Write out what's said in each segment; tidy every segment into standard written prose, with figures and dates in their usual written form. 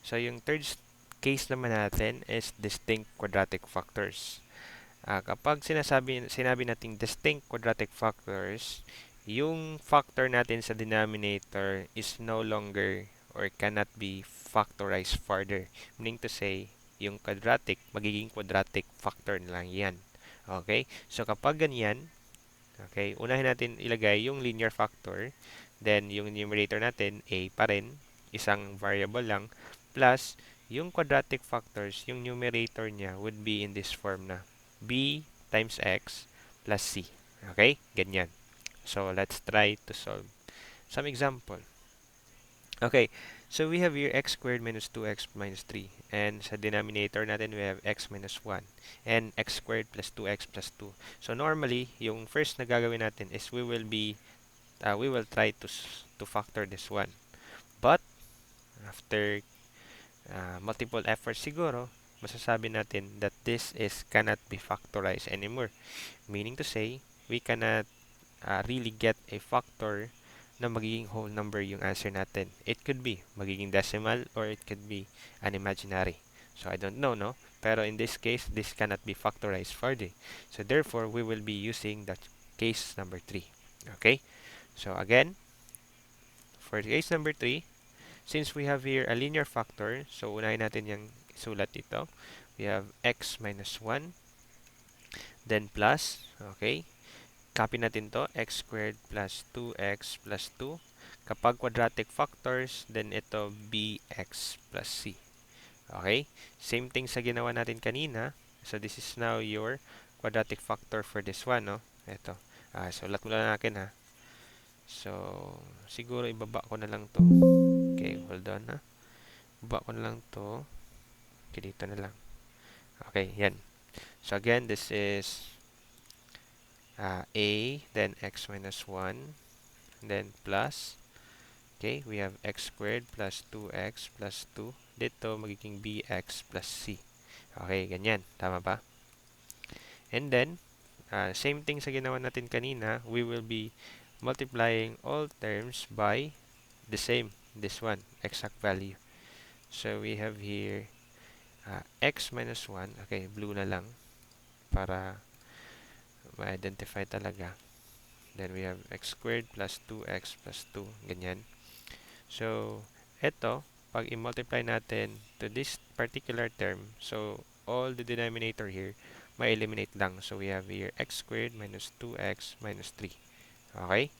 So, yung case naman natin is distinct quadratic factors. Kapag sinabi nating distinct quadratic factors, yung factor natin sa denominator is no longer or cannot be factorized further. Meaning to say, yung quadratic, magiging quadratic factor na lang yan. Okay? So, kapag ganyan, okay, unahin natin ilagay yung linear factor, then yung numerator natin, a pa rin, isang variable lang, plus yung quadratic factors, yung numerator niya would be in this form na b times x plus c. Okay? Ganyan. So, let's try to solve some example. Okay, so we have here x squared minus 2x minus 3. And sa denominator natin, we have x minus 1. And x squared plus 2x plus 2. So normally, yung first na gagawin natin is we will try to factor this one. But, after multiple efforts siguro, masasabi natin that this is cannot be factorized anymore. Meaning to say, we cannot really get a factor na magiging whole number yung answer natin. It could be magiging decimal or it could be an imaginary. So I don't know, no? Pero in this case, this cannot be factorized further. So therefore, we will be using the case number 3. Okay? So again, for case number 3, since we have here a linear factor, so unahin natin yung sulat dito. We have x minus 1, then plus, okay? Copy natin to, x squared plus 2x plus 2. Kapag quadratic factors, then ito bx plus c. Okay? Same thing sa ginawa natin kanina. So, this is now your quadratic factor for this one, no? Ito. So, ulat muna natin, ha? So, siguro ibaba ko na lang to. Okay, hold on, ha? Ibaba ko na lang to. Okay, dito na lang. Okay, yan. So, again, this is a, then x minus 1, then plus, okay, we have x squared plus 2x plus 2. Dito, magiging bx plus c. Okay, ganyan. Tama ba? And then, same thing sa ginawa natin kanina, we will be multiplying all terms by the same, this one, exact value. So, we have here x minus 1. Okay, blue na lang para ma-identify talaga. Then, we have x squared plus 2x plus 2. Ganyan. So, eto, pag i-multiply natin to this particular term, so all the denominator here, ma-eliminate lang. So, we have here x squared minus 2x minus 3. Okay?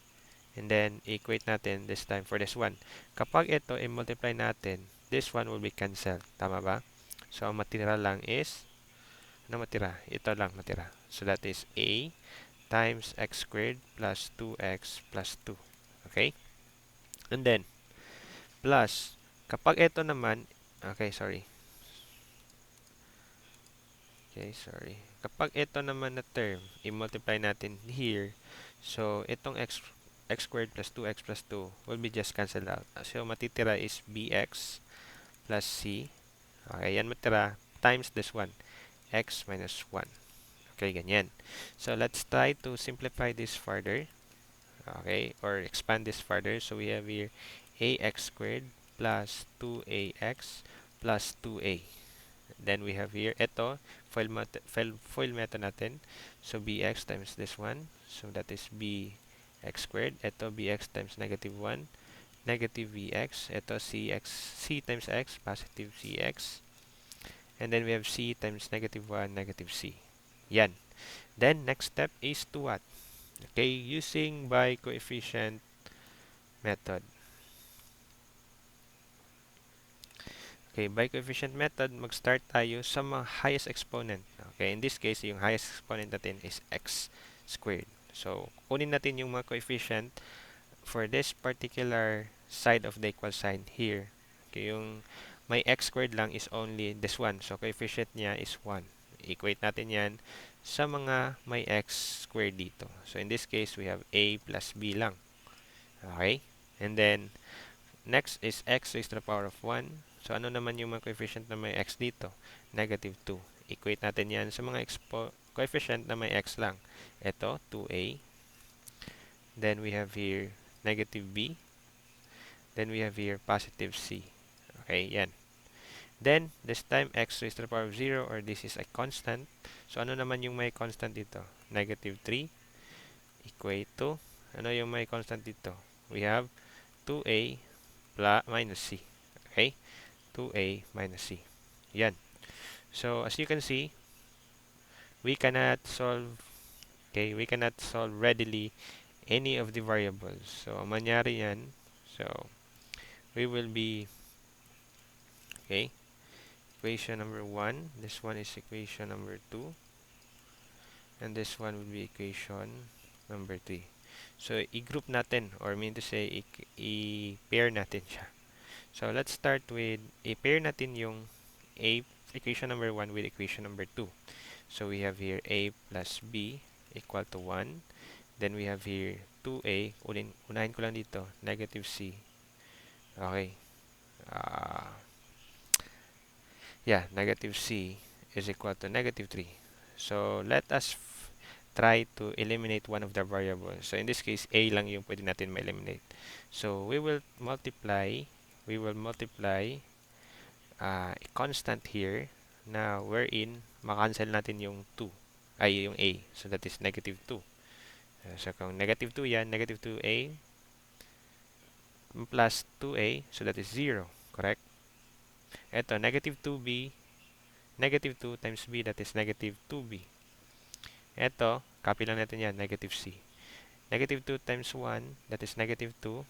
And then, equate natin this time for this one. Kapag ito i-multiply natin, this one will be cancelled. Tama ba? So, ang matira lang is, ano matira? Ito lang matira. So, that is a times x squared plus 2x plus 2. Okay? And then, plus, kapag ito naman, okay, sorry. Okay, sorry. Kapag ito naman na term, i-multiply natin here, so itong x squared plus 2x plus 2 will be just cancelled out. So, matitira is bx plus c. Okay, yan matira times this one, x minus 1. Okay, ganyan. So, let's try to simplify this further. Okay, or expand this further. So, we have here ax squared plus 2ax plus 2a. Then we have here, ito, FOIL method natin. So, bx times this one. So, that is bx squared. Ito, bx times negative 1. Negative bx. Ito, c times x, positive cx. And then we have c times negative 1, negative c. Yan. Then, next step is to what? Okay, using by coefficient method. Okay, by coefficient method, mag-start tayo sa mga highest exponent. Okay, in this case, yung highest exponent natin is x squared. So, kunin natin yung mga coefficient for this particular side of the equal sign here. Okay, yung may x squared lang is only this one. So, coefficient niya is 1. Equate natin yan sa mga may x squared dito. So, in this case, we have a plus b lang. Okay? And then, next is x raised to the power of 1. So, ano naman yung mga coefficient na may x dito? Negative 2. Equate natin yan sa mga coefficient na may x lang. Ito, 2a. Then, we have here negative b. Then, we have here positive c. Okay, yan. Then, this time, x raised to the power of 0, or this is a constant. So, ano naman yung may constant dito? Negative 3 equate to, ano yung may constant dito? We have 2a plus minus c. Okay? 2a minus c. Yan. So, as you can see, we cannot solve, okay, we cannot solve readily any of the variables. So, ang mangyari yan, so, we will be, okay, equation number 1, this one is equation number 2, and this one will be equation number 3. So, i-group natin, or mean to say, i-pair natin siya. So, let's start with, i-pair natin yung a equation number 1 with equation number 2. So, we have here a plus b equal to 1. Then, we have here 2a, unahin ko lang dito, negative c. Okay. Yeah, negative c is equal to negative 3. So, let us try to eliminate one of the variables. So, in this case, a lang yung pwede natin ma-eliminate. So, we will multiply a constant here na wherein makancel natin yung 2, ay yung a. So, that is negative 2. So, kung negative 2 yan, negative 2a plus 2a, so that is 0. Correct? Ito, negative 2b, negative 2 times b, that is negative 2b. Ito, copy lang natin yan, negative c. Negative 2 times 1, that is negative 2,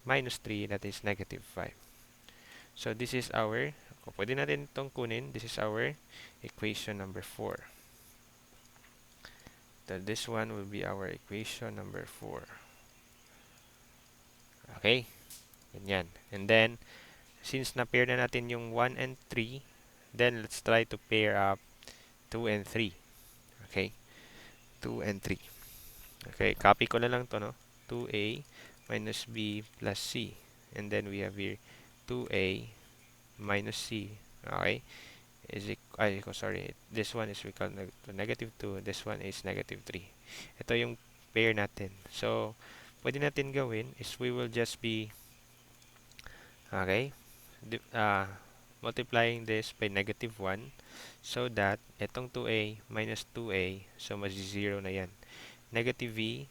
minus 3, that is negative 5. So, this is our, kung pwede natin itong kunin, this is our equation number 4. So, this one will be our equation number 4. Okay? Ganyan. And then, since na-pair na natin yung 1 and 3, then let's try to pair up 2 and 3. Okay? 2 and 3. Okay, copy ko na lang to, no? 2a minus b plus c. And then we have here 2a minus c. Okay? Sorry. This one is equal to negative 2. This one is negative 3. Ito yung pair natin. So, pwede natin gawin is we will just be, okay, multiplying this by negative 1 so that itong 2a minus 2a, so mag-0 na yan. Negative v,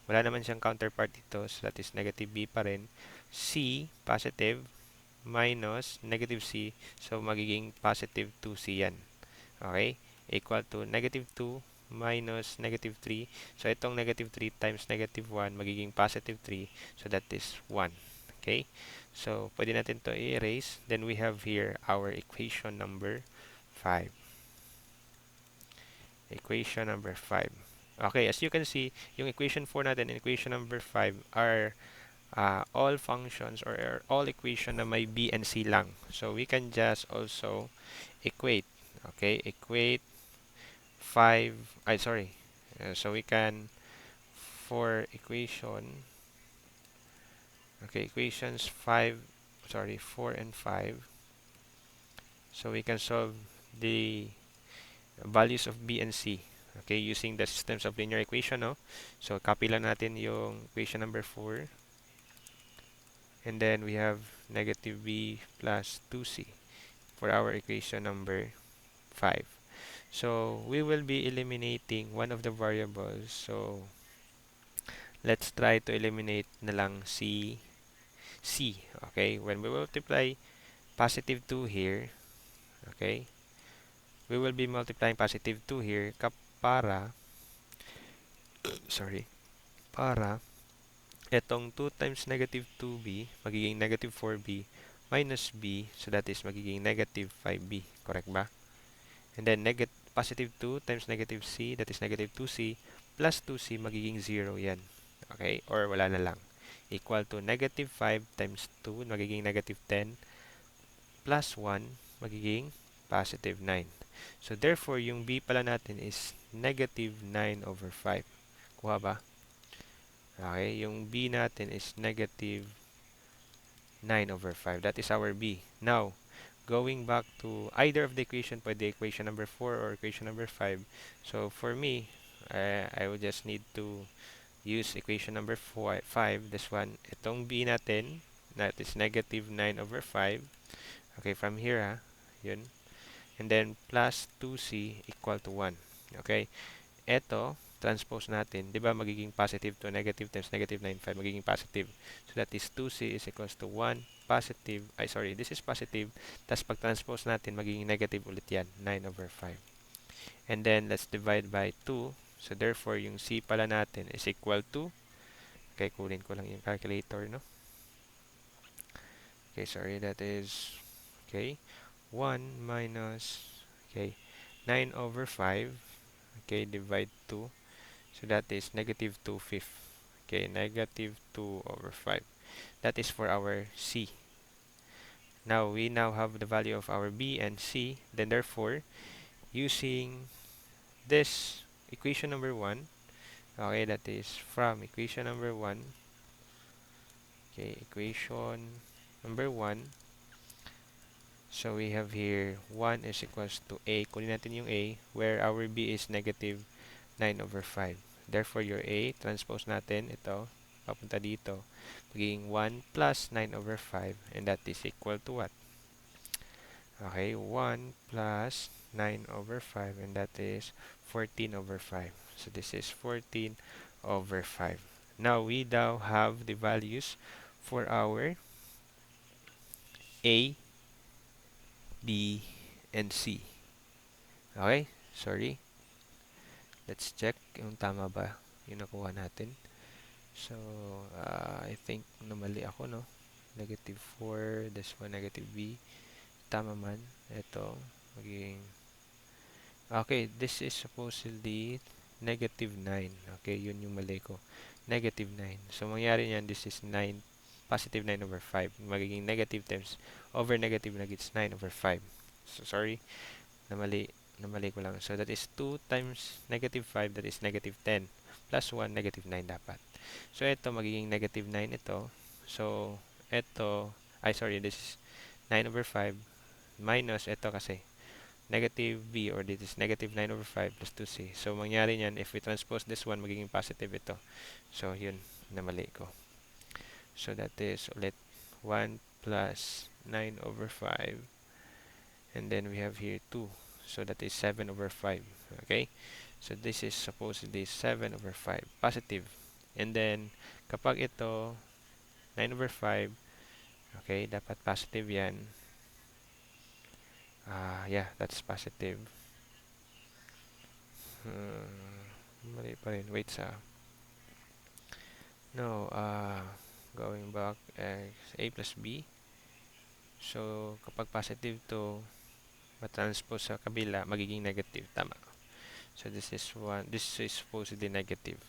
wala naman siyang counterpart dito, so that is negative b pa rin. C, positive, minus negative c, so magiging positive 2c yan. Okay? Equal to negative 2 minus negative 3. So, itong negative 3 times negative 1, magiging positive 3. So, that is 1. Okay? So, pwede natin to i-erase. Then, we have here our equation number 5. Equation number 5. Okay, as you can see, yung equation 4 natin and equation number 5 are all functions or all equation na may b and c lang. So, we can just also equate. Okay, equate 5, so we can, for equation, okay, equations 4 and 5, so we can solve the values of b and c, okay, using the systems of linear equation, no? So, copy lang natin yung equation number 4, and then we have negative b plus 2c for our equation number 5. So, we will be eliminating one of the variables. So, let's try to eliminate na lang c. Okay, when we multiply positive 2 here, okay, we will be multiplying positive 2 here para, para itong 2 times negative 2b, magiging negative 4b minus b, so that is magiging negative 5b. Correct ba? And then, positive 2 times negative c, that is negative 2c, plus 2c, magiging 0 yan. Okay? Or wala na lang. Equal to negative 5 times 2, magiging negative 10, plus 1, magiging positive 9. So, therefore, yung b pala natin is negative 9 over 5. Kuha ba? Okay? Yung b natin is negative 9 over 5. That is our b. Now, going back to either of the equation, pwede equation number 4 or equation number 5. So, for me, I would just need to use equation number 5. This one, itong b natin, that is negative 9 over 5. Okay, from here, yun. And then, plus 2c equal to 1. Okay, eto, transpose natin, di ba magiging positive to negative times negative 9/5, magiging positive. So that is 2c is equals to 1 positive, this is positive, tapos pag transpose natin, magiging negative ulit yan, 9/5. And then, let's divide by 2. So therefore, yung c pala natin is equal to, okay, kunin ko lang yung calculator, no? Okay, sorry, that is, okay, 1 minus, okay, 9/5, okay, divide 2. So that is negative 2/5. Okay, negative 2/5. That is for our C. Now, we now have the value of our B and C. Then, therefore, using this equation number 1, okay, that is from equation number 1, okay, equation number 1, so we have here 1 is equals to A. Kunin natin yung A, where our B is negative 9/5. Therefore, your A, transpose natin ito, papunta dito, magiging 1 plus 9/5, and that is equal to what? Okay, 1 plus 9/5, and that is 14/5. So, this is 14/5. Now, we now have the values for our A, B, and C. Okay, sorry. Let's check yung tama ba yung nakuha natin. So, I think namali ako, no? Negative 4, this one, negative b. Tama man. Ito, magiging... Okay, this is supposedly negative 9. Okay, yun yung mali ko. Negative 9. So, mangyari niyan, this is 9, positive 9/5. Magiging negative times over negative na gets 9/5. So, sorry, namali. Namali ko lang. So, that is 2 times negative 5, that is negative 10. Plus 1, negative 9 dapat. So, ito, magiging negative 9 ito. So, ito, this is 9/5 minus ito kasi negative b, or this is negative 9/5 plus 2c. So, mangyari niyan, if we transpose this one, magiging positive ito. So, yun, namali ko. So, that is ulit 1 plus 9/5. And then, we have here 2. So, that is 7/5. Okay? So, this is supposedly 7/5. Positive. And then, kapag ito, 9/5, okay, dapat positive yan. Yeah, that's positive. Mali pa rin. Wait no, going back, A plus B. So, kapag positive to, matranspose sa kabila, magiging negative. Tama. So, this is supposedly negative.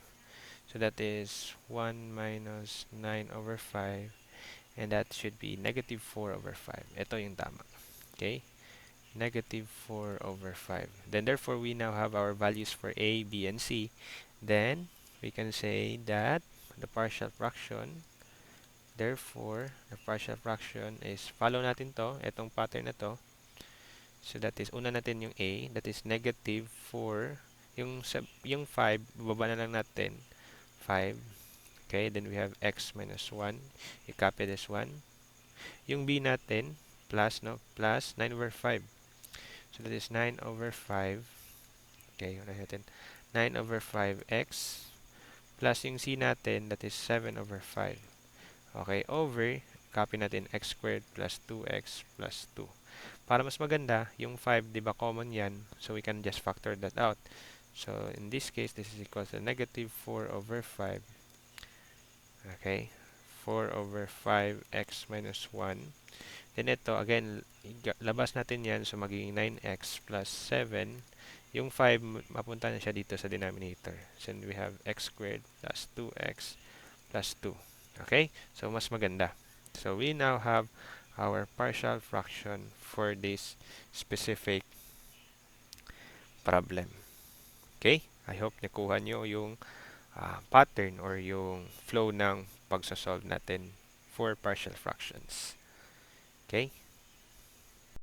So, that is 1 minus 9/5. And that should be negative 4/5. Ito yung tama. Okay? Negative 4/5. Then, therefore, we now have our values for A, B, and C. Then, we can say that the partial fraction, therefore, the partial fraction is, follow natin to, itong pattern na to. So, that is, una natin yung A, that is negative 4. Yung 5, bababa na lang natin, 5. Okay, then we have x minus 1. You copy this one. Yung b natin, plus, no? Plus 9/5. So, that is 9/5. Okay, unahin natin. 9/5x. Plus yung c natin, that is 7/5. Okay, over, copy natin x squared plus 2x plus 2. Para mas maganda, yung 5, di ba common yan? So, we can just factor that out. So, in this case, this is equal to negative 4/5. Okay, 4/5x minus 1. Then ito, again, labas natin yan. So, magiging 9x plus 7. Yung 5, mapunta na siya dito sa denominator. So, we have x squared plus 2x plus 2. Okay? So, mas maganda. So, we now have our partial fraction for this specific problem. Okay? I hope nakuha nyo yung pattern or yung flow ng pagsasolve natin for partial fractions. Okay?